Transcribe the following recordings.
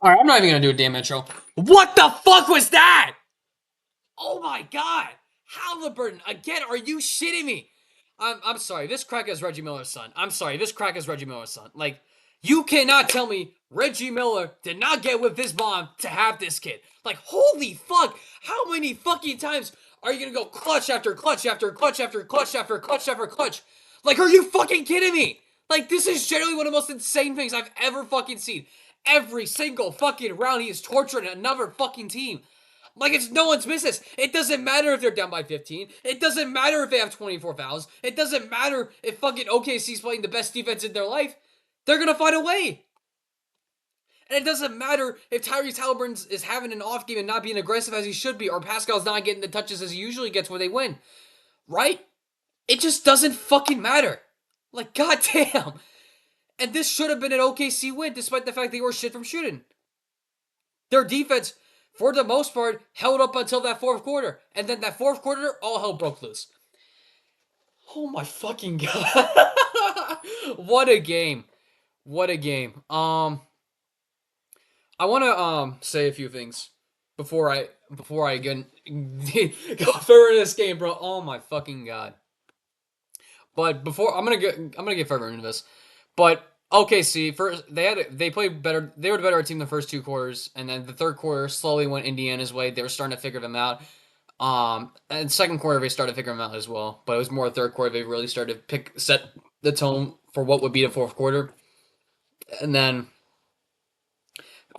All right, I'm not even gonna do a damn intro. What the fuck was that? Oh my god, Haliburton again? Are you shitting me? I'm sorry. This crack is Reggie Miller's son. I'm sorry. This crack is Reggie Miller's son. Like, you cannot tell me Reggie Miller did not get with this bomb to have this kid. Like, holy fuck! How many fucking times are you gonna go clutch after clutch after clutch after clutch after clutch after clutch? Like, are you fucking kidding me? Like, this is generally one of the most insane things I've ever fucking seen. Every single fucking round, he is torturing another fucking team. Like, it's no one's business. It doesn't matter if they're down by 15. It doesn't matter if they have 24 fouls. It doesn't matter if fucking OKC's playing the best defense in their life. They're gonna find a way. And it doesn't matter if Tyrese Haliburton is having an off game and not being aggressive as he should be, or Pascal's not getting the touches as he usually gets where they win. Right? It just doesn't fucking matter. Like, goddamn. And this should have been an OKC win, despite the fact they were shit from shooting. Their defense, for the most part, held up until that fourth quarter. And then that fourth quarter, all hell broke loose. Oh my fucking god. What a game. What a game. I wanna say a few things before I get go further in this game, bro. Oh my fucking god. But before I'm gonna get further into this. But OKC first they played better. They were the better team the first two quarters, and then the third quarter slowly went Indiana's way. They were starting to figure them out. And second quarter they started figuring them out as well. But it was more the third quarter they really started to set the tone for what would be the fourth quarter. And then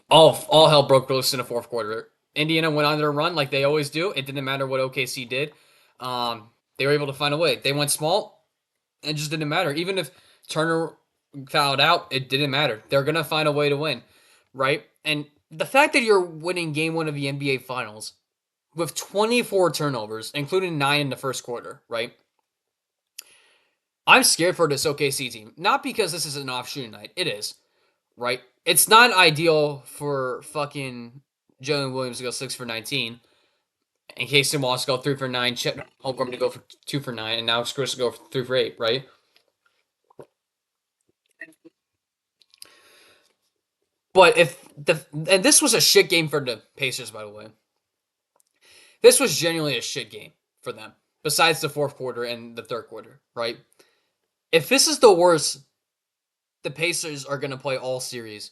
all hell broke loose in the fourth quarter. Indiana went on their run like they always do. It didn't matter what OKC did. They were able to find a way. They went small. It just didn't matter. Even if Turner fouled out, it didn't matter. They're gonna find a way to win, right? And the fact that you're winning game one of the NBA Finals with 24 turnovers, including 9 in the first quarter, right? I'm scared for this OKC team. Not because this is an off shooting night. It is, right? It's not ideal for fucking Jalen Williams to go 6 for 19. In case Tim Walsh go 3 for 9, Chet Holmgren to go for 2 for 9, and now Chris to go for 3 for 8, right? But and this was a shit game for the Pacers, by the way. This was genuinely a shit game for them. Besides the fourth quarter and the third quarter, right? If this is the worst the Pacers are gonna play all series,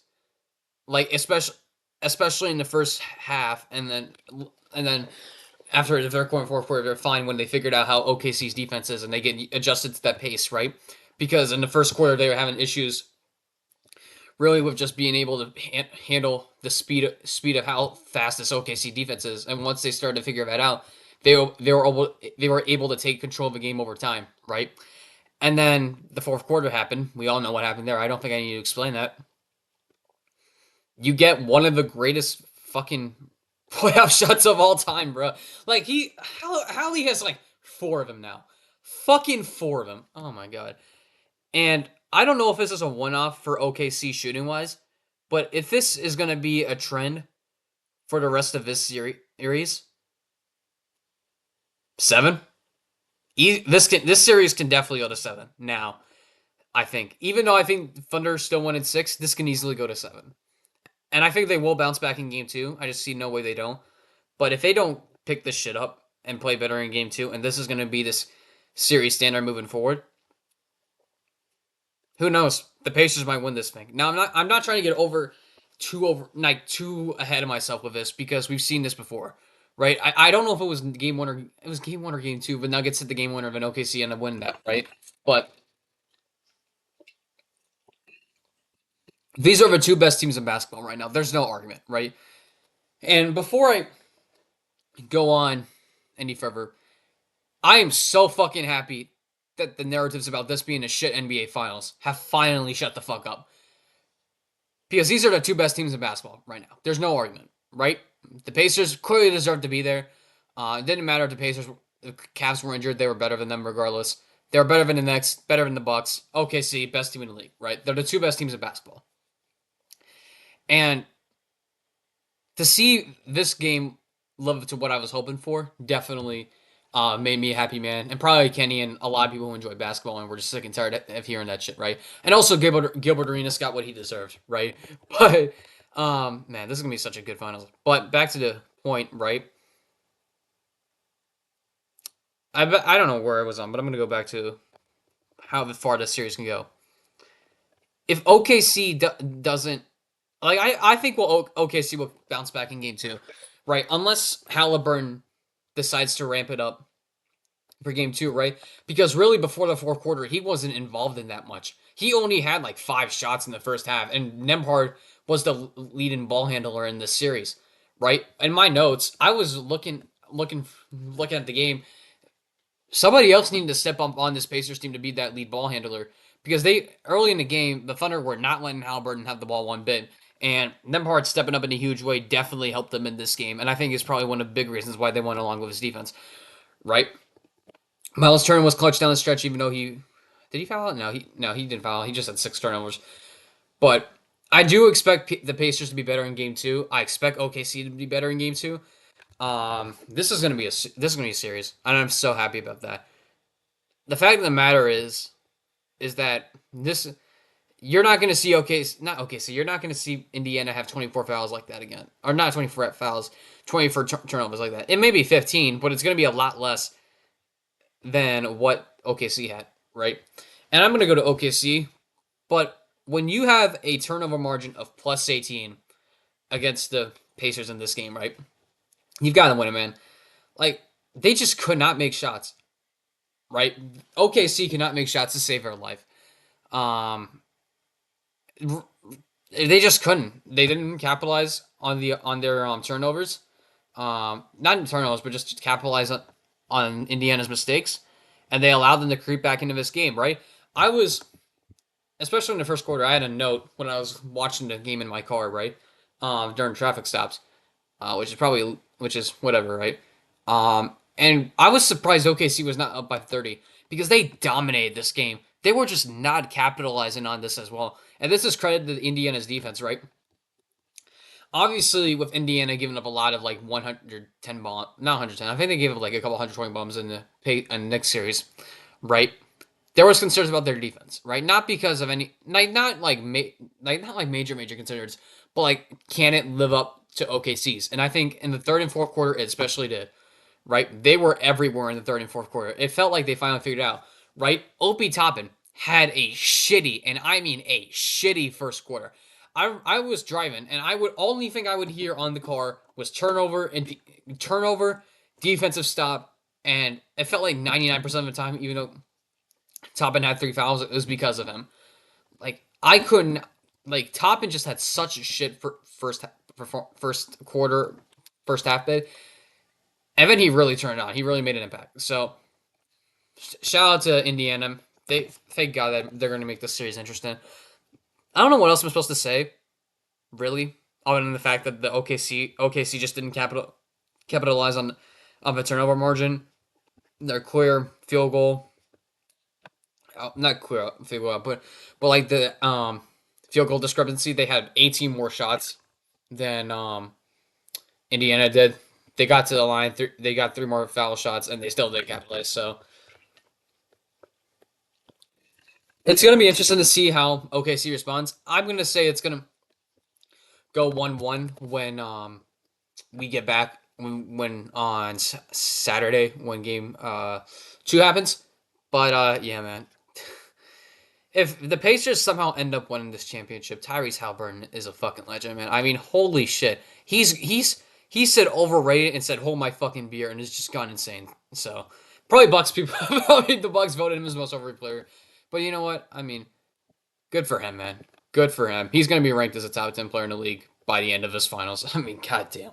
like especially in the first half, and then after the third quarter and fourth quarter, they're fine when they figured out how OKC's defense is and they get adjusted to that pace, right? Because in the first quarter they were having issues really with just being able to handle the speed of how fast this OKC defense is. And once they started to figure that out, they were able to take control of the game over time, right? And then the fourth quarter happened. We all know what happened there. I don't think I need to explain that. You get one of the greatest fucking playoff shots of all time, bro. Like Hallie has like 4 of them now. Fucking 4 of them. Oh my god. And I don't know if this is a one-off for OKC shooting-wise, but if this is going to be a trend for the rest of this series, 7. This series can definitely go to 7 now. I think, even though I think Thunder still won in 6, this can easily go to 7, and I think they will bounce back in game 2. I just see no way they don't. But if they don't pick this shit up and play better in game 2, and this is going to be this series standard moving forward, who knows? The Pacers might win this thing. Now I'm not trying to get too ahead of myself with this because we've seen this before, right? I don't know if it was game 1 or it was game 1 or game 2, but Nuggets hit the game winner of an OKC and win that, right? But these are the two best teams in basketball right now. There's no argument, right? And before I go on any further, I am so fucking happy that the narratives about this being a shit NBA Finals have finally shut the fuck up. Because these are the two best teams in basketball right now. There's no argument, right? The Pacers clearly deserve to be there. It didn't matter if the Cavs were injured. They were better than them regardless. They were better than the Knicks, better than the Bucks. OKC, best team in the league, right? They're the two best teams in basketball. And to see this game live to what I was hoping for definitely made me a happy man, and probably Kenny and a lot of people who enjoy basketball and we're just sick and tired of hearing that shit, right? And also Gilbert Arenas got what he deserved, right? But Man, this is gonna be such a good finals. But back to the point, right? I don't know where I was on, but I'm gonna go back to how far this series can go. If OKC doesn't like, I think OKC will bounce back in game two, right? Unless Haliburton decides to ramp it up for game two, right? Because really, before the fourth quarter, he wasn't involved in that much. He only had like 5 shots in the first half, and Nembhard was the leading ball handler in this series, right? In my notes, I was looking at the game. Somebody else needed to step up on this Pacers team to be that lead ball handler because they early in the game, the Thunder were not letting Haliburton have the ball one bit, and Nembhard stepping up in a huge way definitely helped them in this game, and I think it's probably one of the big reasons why they went along with his defense, right? Miles Turner was clutch down the stretch, even though he foul out? No, he didn't foul. He just had 6 turnovers. But I do expect the Pacers to be better in game two. I expect OKC to be better in game two. This is gonna be a series, and I'm so happy about that. The fact of the matter is that this you're not gonna see not OKC. You're not gonna see Indiana have 24 fouls like that again, or not 24 fouls, 24 turnovers like that. It may be 15, but it's gonna be a lot less than what OKC had, right? And I'm going to go to OKC, but when you have a turnover margin of plus 18 against the Pacers in this game, right? You've got to win it, man. Like, they just could not make shots, right? OKC could not make shots to save their life. Um, they just couldn't. They didn't capitalize on their turnovers. Not turnovers, but just capitalize on Indiana's mistakes, and they allowed them to creep back into this game, right? I was, especially in the first quarter, I had a note when I was watching the game in my car, right? During traffic stops, which is whatever, right? And I was surprised OKC was not up by 30 because they dominated this game. They were just not capitalizing on this as well. And this is credit to Indiana's defense, right? Obviously, with Indiana giving up a lot of like 110 bomb, not 110. I think they gave up like a couple 120 bombs in the next series, right? There was concerns about their defense, right? Not because of any, like not like major concerns, but like can it live up to OKC's? And I think in the third and fourth quarter, it especially did, right? They were everywhere in the third and fourth quarter. It felt like they finally figured it out, right? Opie Toppin had a shitty, and I mean a shitty first quarter. I was driving, and I would only thing I would hear on the car was turnover, defensive stop, and it felt like 99% of the time, even though Toppin had 3 fouls, it was because of him. Like I couldn't, like Toppin just had such a shit for first quarter, first half bit, and then he really turned on. He really made an impact. So shout out to Indiana. They thank God that they're going to make this series interesting. I don't know what else I'm supposed to say, really, other than the fact that the OKC just didn't capitalize on the turnover margin. Their clear field goal, not clear field goal, but like the field goal discrepancy. They had 18 more shots than Indiana did. They got to the line. They got 3 more foul shots, and they still didn't capitalize. So it's gonna be interesting to see how OKC responds. I'm gonna say it's gonna go 1-1 when we get back when on Saturday when game 2 happens. But yeah, man. If the Pacers somehow end up winning this championship, Tyrese Haliburton is a fucking legend, man. I mean, holy shit. He said overrated and said hold my fucking beer and has just gone insane. So probably Bucks people probably the Bucks voted him as most overrated player. But you know what? I mean, good for him, man. Good for him. He's gonna be ranked as a top 10 player in the league by the end of his finals. I mean, goddamn.